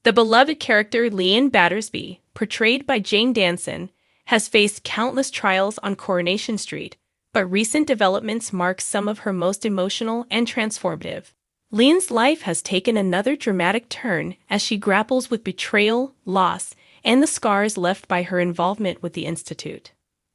The beloved character Leanne Battersby, portrayed by Jane Danson, has faced countless trials on Coronation Street, but recent developments mark some of her most emotional and transformative. Leanne's life has taken another dramatic turn as she grapples with betrayal, loss, and the scars left by her involvement with the Institute.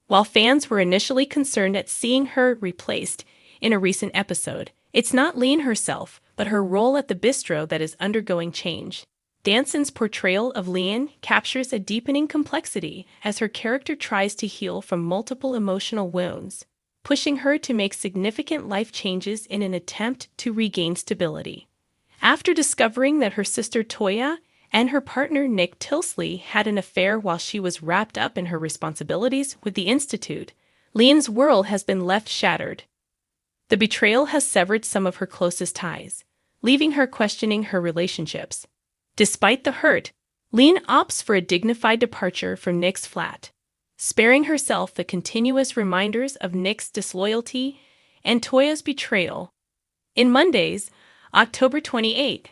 While fans were initially concerned at seeing her replaced in a recent episode, it's not Leanne herself, but her role at the bistro that is undergoing change. Danson's portrayal of Leanne captures a deepening complexity as her character tries to heal from multiple emotional wounds, pushing her to make significant life changes in an attempt to regain stability. After discovering that her sister Toya and her partner Nick Tilsley had an affair while she was wrapped up in her responsibilities with the Institute, Leanne's world has been left shattered. The betrayal has severed some of her closest ties, leaving her questioning her relationships. Despite the hurt, Leanne opts for a dignified departure from Nick's flat, sparing herself the continuous reminders of Nick's disloyalty and Toya's betrayal. In Monday's, October 28th,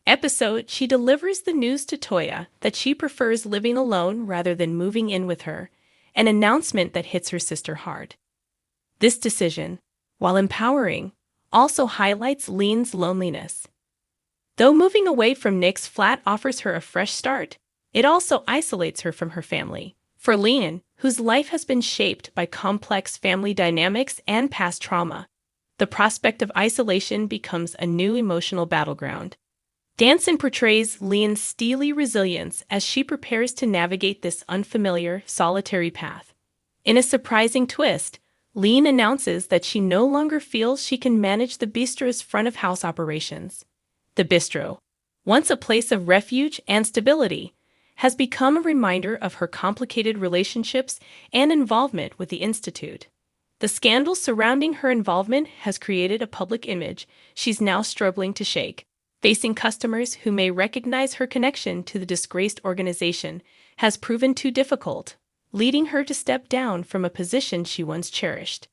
episode, she delivers the news to Toya that she prefers living alone rather than moving in with her, an announcement that hits her sister hard. This decision, while empowering, also highlights Leanne's loneliness. Though moving away from Nick's flat offers her a fresh start, it also isolates her from her family. For Leanne, whose life has been shaped by complex family dynamics and past trauma, the prospect of isolation becomes a new emotional battleground. Danson portrays Leanne's steely resilience as she prepares to navigate this unfamiliar, solitary path. In a surprising twist, Leanne announces that she no longer feels she can manage the bistro's front-of-house operations. The bistro, once a place of refuge and stability, has become a reminder of her complicated relationships and involvement with the Institute. The scandal surrounding her involvement has created a public image she's now struggling to shake. Facing customers who may recognize her connection to the disgraced organization has proven too difficult, leading her to step down from a position she once cherished.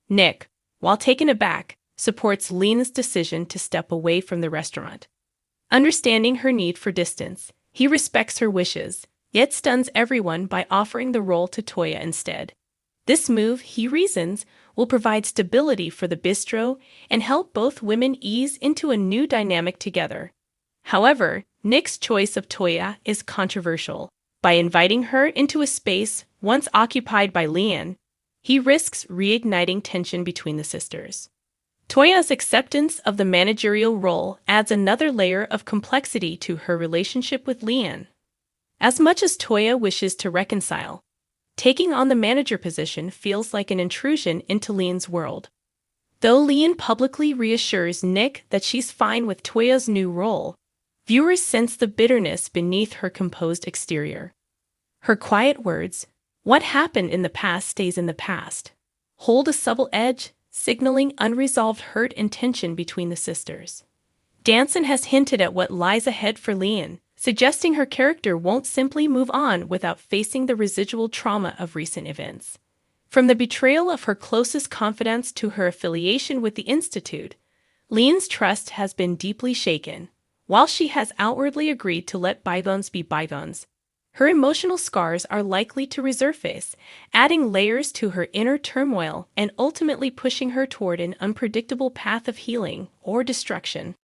Nick, while taken aback, supports Leanne's decision to step away from the restaurant. Understanding her need for distance, he respects her wishes, yet stuns everyone by offering the role to Toya instead. This move, he reasons, will provide stability for the bistro and help both women ease into a new dynamic together. However, Nick's choice of Toya is controversial. By inviting her into a space once occupied by Leanne, he risks reigniting tension between the sisters. Toya's acceptance of the managerial role adds another layer of complexity to her relationship with Leanne. As much as Toya wishes to reconcile, taking on the manager position feels like an intrusion into Leanne's world. Though Leanne publicly reassures Nick that she's fine with Toya's new role, viewers sense the bitterness beneath her composed exterior. Her quiet words, "What happened in the past stays in the past," hold a subtle edge, signaling unresolved hurt and tension between the sisters. Danson has hinted at what lies ahead for Leanne, suggesting her character won't simply move on without facing the residual trauma of recent events. From the betrayal of her closest confidants to her affiliation with the Institute, Leanne's trust has been deeply shaken. While she has outwardly agreed to let bygones be bygones, her emotional scars are likely to resurface, adding layers to her inner turmoil and ultimately pushing her toward an unpredictable path of healing or destruction.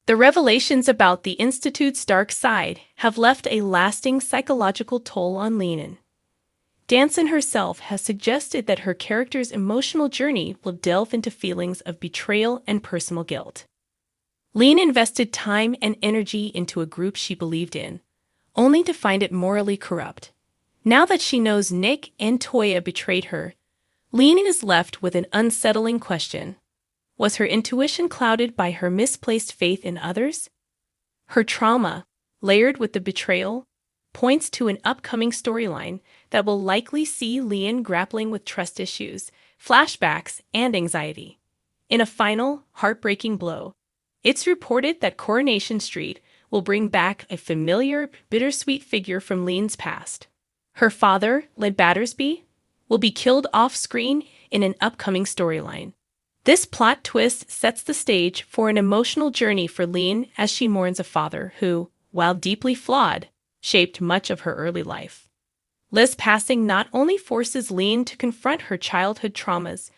The revelations about the Institute's dark side have left a lasting psychological toll on Leanne. Danson herself has suggested that her character's emotional journey will delve into feelings of betrayal and personal guilt. Leanne invested time and energy into a group she believed in, only to find it morally corrupt. Now that she knows Nick and Toya betrayed her, Leanne is left with an unsettling question. Was her intuition clouded by her misplaced faith in others? Her trauma, layered with the betrayal, points to an upcoming storyline that will likely see Leanne grappling with trust issues, flashbacks, and anxiety. In a final, heartbreaking blow, it's reported that Coronation Street will bring back a familiar, bittersweet figure from Leanne's past. Her father, Leanne Battersby, will be killed off-screen in an upcoming storyline. This plot twist sets the stage for an emotional journey for Leanne as she mourns a father who, while deeply flawed, shaped much of her early life. Liz's passing not only forces Leanne to confront her childhood traumas,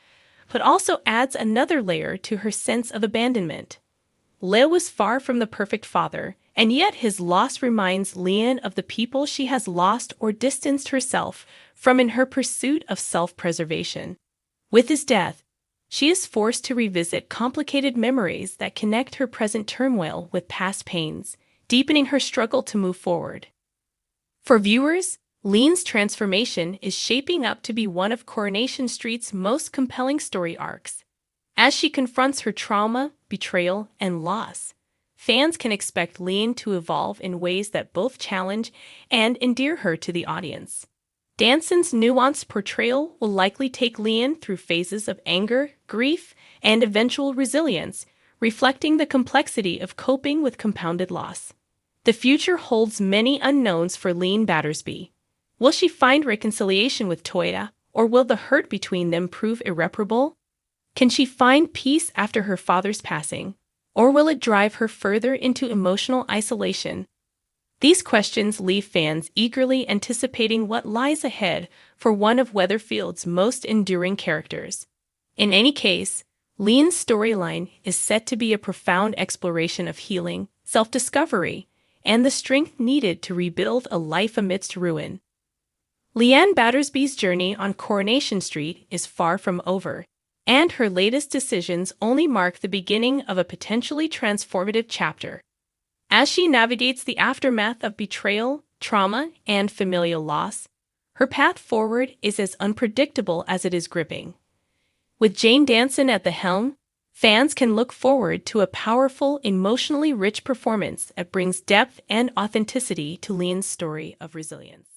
but also adds another layer to her sense of abandonment. Liz was far from the perfect father, and yet his loss reminds Leanne of the people she has lost or distanced herself from in her pursuit of self-preservation. With his death, she is forced to revisit complicated memories that connect her present turmoil with past pains, deepening her struggle to move forward. For viewers, Leanne's transformation is shaping up to be one of Coronation Street's most compelling story arcs. As she confronts her trauma, betrayal, and loss, fans can expect Leanne to evolve in ways that both challenge and endear her to the audience. Danson's nuanced portrayal will likely take Leanne through phases of anger, grief, and eventual resilience, reflecting the complexity of coping with compounded loss. The future holds many unknowns for Leanne Battersby. Will she find reconciliation with Toyah, or will the hurt between them prove irreparable? Can she find peace after her father's passing, or will it drive her further into emotional isolation? These questions leave fans eagerly anticipating what lies ahead for one of Weatherfield's most enduring characters. In any case, Leanne's storyline is set to be a profound exploration of healing, self-discovery, and the strength needed to rebuild a life amidst ruin. Leanne Battersby's journey on Coronation Street is far from over, and her latest decisions only mark the beginning of a potentially transformative chapter. As she navigates the aftermath of betrayal, trauma, and familial loss, her path forward is as unpredictable as it is gripping. With Jane Danson at the helm, fans can look forward to a powerful, emotionally rich performance that brings depth and authenticity to Leanne's story of resilience.